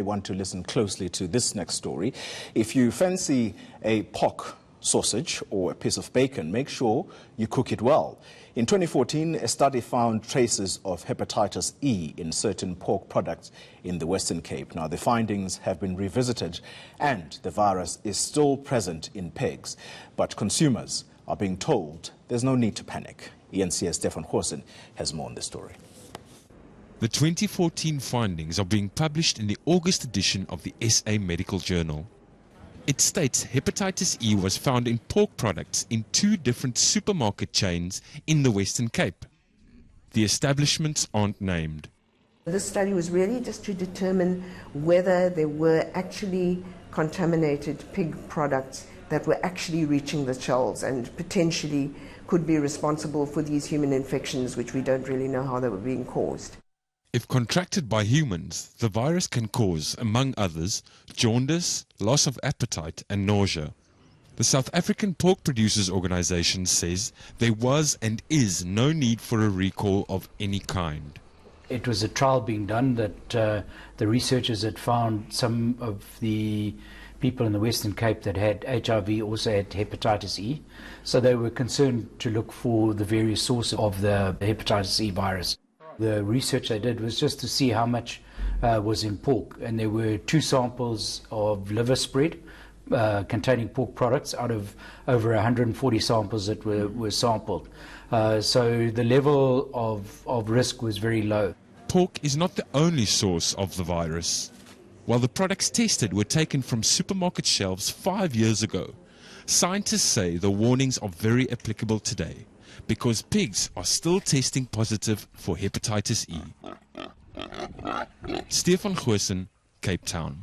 We want to listen closely to this next story. If you fancy a pork sausage or a piece of bacon, make sure you cook it well. In 2014, a study found traces of hepatitis E in certain pork products in the Western Cape. Now, the findings have been revisited and the virus is still present in pigs. But consumers are being told there's no need to panic. ENC's Stefan Goosen has more on this story. The 2014 findings are being published in the August edition of the SA Medical Journal. It states hepatitis E was found in pork products in 2 different supermarket chains in the Western Cape. The establishments aren't named. This study was really just to determine whether there were actually contaminated pig products that were actually reaching the shelves and potentially could be responsible for these human infections, which we don't really know how they were being caused. If contracted by humans, the virus can cause, among others, jaundice, loss of appetite and nausea. The South African Pork Producers Organisation says there was and is no need for a recall of any kind. It was a trial being done that the researchers had found some of the people in the Western Cape that had HIV also had hepatitis E. So they were concerned to look for the various sources of the hepatitis E virus. The research they did was just to see how much was in pork, and there were 2 samples of liver spread containing pork products out of over 140 samples that were sampled. So the level of risk was very low. Pork is not the only source of the virus. While the products tested were taken from supermarket shelves 5 years ago, scientists say the warnings are very applicable today, because pigs are still testing positive for hepatitis E. Stefan Goosen, Cape Town.